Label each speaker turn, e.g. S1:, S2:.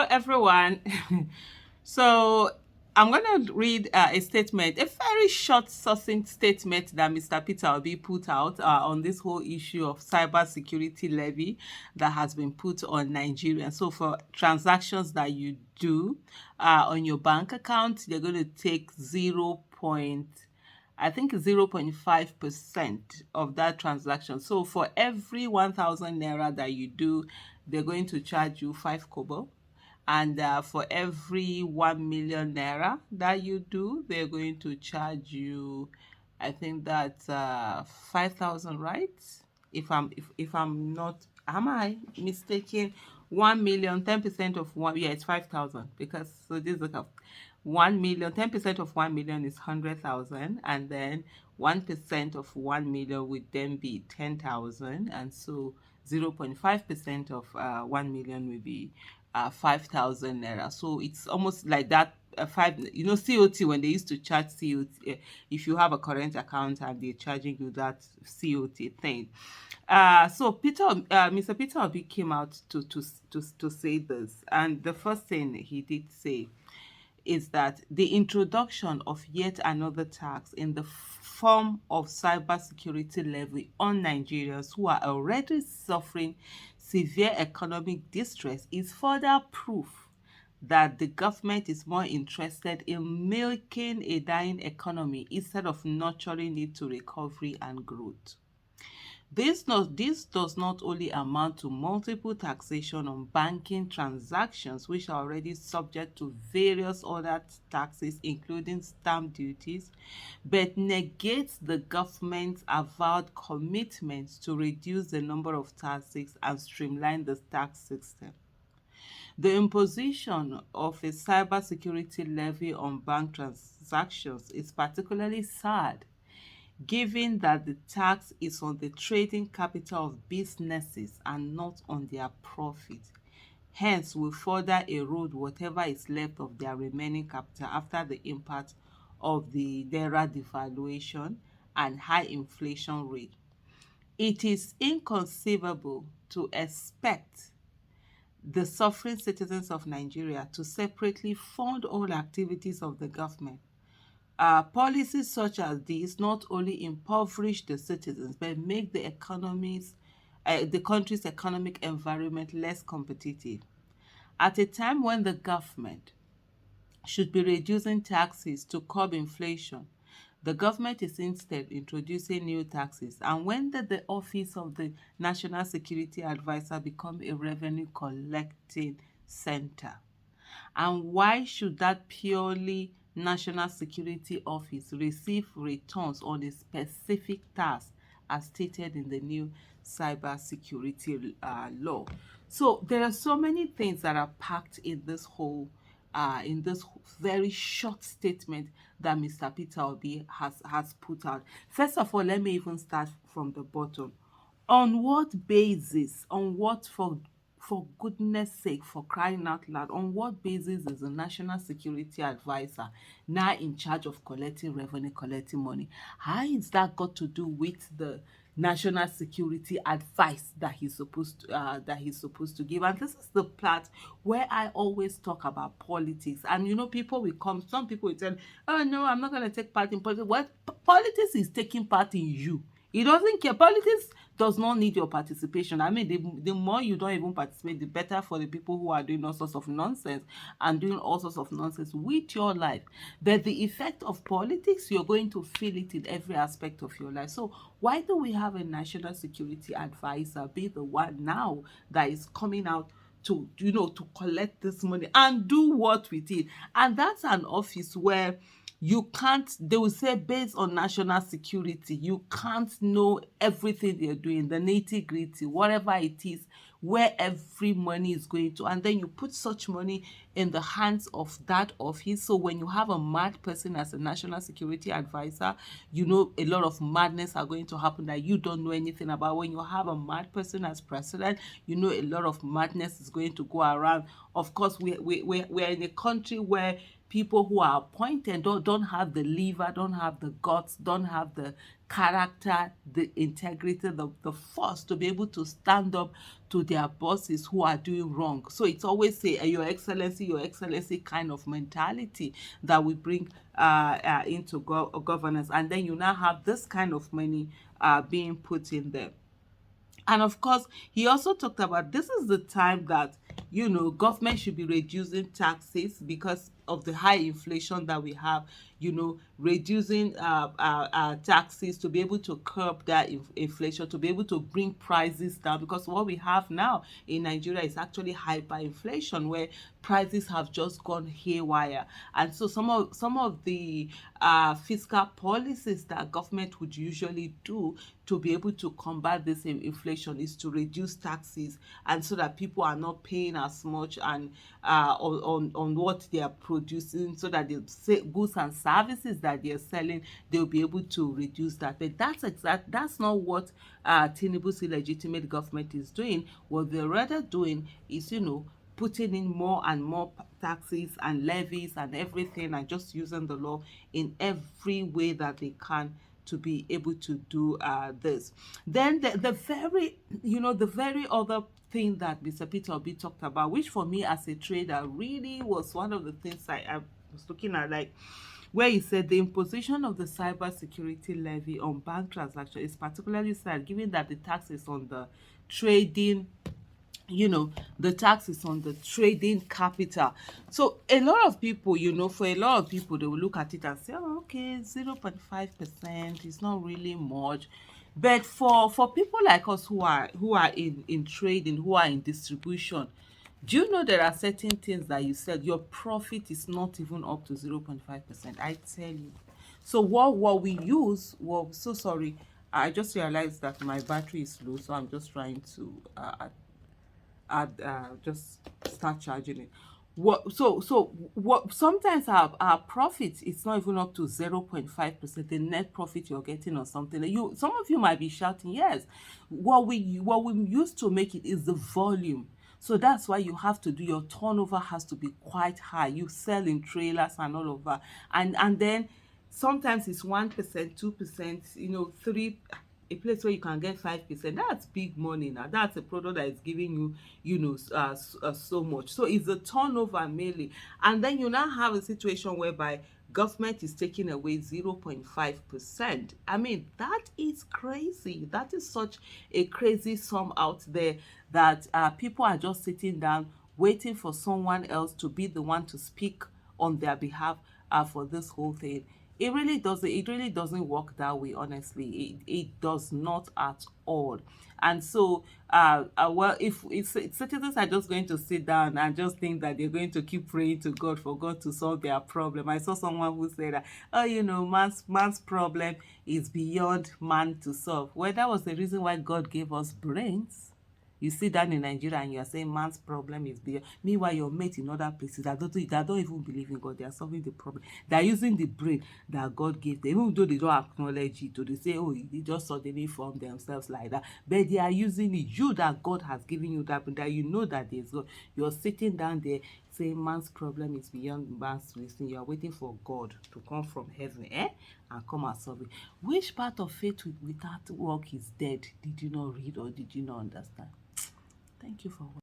S1: Hello, everyone. So, I'm going to read a statement, a very short, succinct statement that Mr. Peter Obi put out on this whole issue of cybersecurity levy that has been put on Nigerians. So, for transactions that you do on your bank account, they're going to take 0.5% of that transaction. So for every 1,000 naira that you do, they're going to charge you 5 kobo. And for every 1 million naira that you do, they're going to charge you, I think that's 5,000, right? If I'm not, am I mistaken? 1 million, 10% of one, yeah, it's 5,000, because so this is like a 1 million, 10% of 1 million is 100,000, and then 1% of 1 million would then be 10,000, and so 0.5% of 1 million will be 5,000 naira. So it's almost like that. COT, when they used to charge COT, if you have a current account and they're charging you that COT thing. So Mr. Peter Obi came out to say this, and the first thing he did say is that the introduction of yet another tax in the form of cybersecurity levy on Nigerians who are already suffering severe economic distress is further proof that the government is more interested in milking a dying economy instead of nurturing it to recovery and growth. This does not only amount to multiple taxation on banking transactions, which are already subject to various other taxes, including stamp duties, but negates the government's avowed commitment to reduce the number of taxes and streamline the tax system. The imposition of a cybersecurity levy on bank transactions is particularly sad, given that the tax is on the trading capital of businesses and not on their profit. Hence, will further erode whatever is left of their remaining capital after the impact of the naira devaluation and high inflation rate. It is inconceivable to expect the suffering citizens of Nigeria to separately fund all activities of the government. Policies such as these not only impoverish the citizens but make the country's economic environment less competitive. At a time when the government should be reducing taxes to curb inflation, the government is instead introducing new taxes. And when did the office of the National Security Advisor become a revenue collecting center? And why should that purely National Security Office receive returns on a specific task as stated in the new cybersecurity law? So there are so many things that are packed in this very short statement that Mr. Peter Obi has put out. First of all, let me even start from the bottom. On what basis, for goodness sake, for crying out loud, on what basis is the National Security Advisor now in charge of collecting revenue, collecting money? How is that got to do with the national security advice that he's supposed to give? And this is the part where I always talk about politics. And people will come, some people will tell, oh no, I'm not going to take part in politics. Well, politics is taking part in you. He doesn't care. Politics does not need your participation. I mean, the more you don't even participate, the better for the people who are doing all sorts of nonsense and doing all sorts of nonsense with your life. But the effect of politics, you're going to feel it in every aspect of your life. So why do we have a national security advisor be the one now that is coming out to collect this money and do what with it? And that's an office where you can't, they will say, based on national security, you can't know everything they're doing, the nitty gritty, whatever it is, where every money is going to. And then you put such money in the hands of that office. So when you have a mad person as a national security advisor, a lot of madness are going to happen that you don't know anything about. When you have a mad person as president, a lot of madness is going to go around. Of course, we're in a country where people who are appointed don't have the liver, don't have the guts, don't have the character, the integrity, the force to be able to stand up to their bosses who are doing wrong. So it's always say your excellency kind of mentality that we bring into governance. And then you now have this kind of money being put in there. And of course, he also talked about this is the time that, government should be reducing taxes because of the high inflation that we have, reducing taxes to be able to curb that inflation, to be able to bring prices down. Because what we have now in Nigeria is actually hyperinflation, where prices have just gone haywire. And so some of the fiscal policies that government would usually do to be able to combat this inflation is to reduce taxes, and so that people are not paying as much and on what they are producing, so that the goods and services that they are selling, they'll be able to reduce that. But that's not what Tinubu's illegitimate government is doing. What they're rather doing is, putting in more and more taxes and levies and everything, and just using the law in every way that they can to be able to do this. Then the very other thing that Mr. Peter Obi talked about, which for me as a trader really was one of the things I was looking at, like, where he said the imposition of the cyber security levy on bank transactions is particularly sad, given that the tax is on the trading, the tax is on the trading capital. So a lot of people, for a lot of people, they will look at it and say, oh, okay, 0.5% is not really much. But for people like us who are in trading, who are in distribution, do you know there are certain things that you said your profit is not even up to 0.5%? I tell you. So what we use, well, so sorry, I just realized that my battery is low, so I'm just trying to just start charging it. What sometimes our profit is not even up to 0.5%, the net profit you're getting or something. Some of you might be shouting, yes, what we used to make it is the volume. So that's why you have to do, your turnover has to be quite high. You sell in trailers and all over, and then sometimes it's 1%, 2%, 3, a place where you can get 5%. That's big money now. That's a product that is giving you, so much. So it's the turnover mainly. And then you now have a situation whereby government is taking away 0.5%. I mean, that is crazy. That is such a crazy sum out there that people are just sitting down waiting for someone else to be the one to speak on their behalf for this whole thing. It really doesn't work that way, honestly. It does not at all. And so well, if citizens are just going to sit down and just think that they're going to keep praying to God for God to solve their problem. I saw someone who said that, oh, man's problem is beyond man to solve. Well, that was the reason why God gave us brains. You sit down in Nigeria and you are saying man's problem is beyond. Meanwhile, your mate in other places that don't even believe in God, they are solving the problem. They are using the brain that God gave them, even though they don't acknowledge it. Or they say, oh, they just suddenly form themselves like that. But they are using it. You that God has given you that you know that there's God. You're sitting down there saying man's problem is beyond man's reason. You are waiting for God to come from heaven, and come and solve it. Which part of faith without work is dead? Did you not read or did you not understand? Thank you for watching.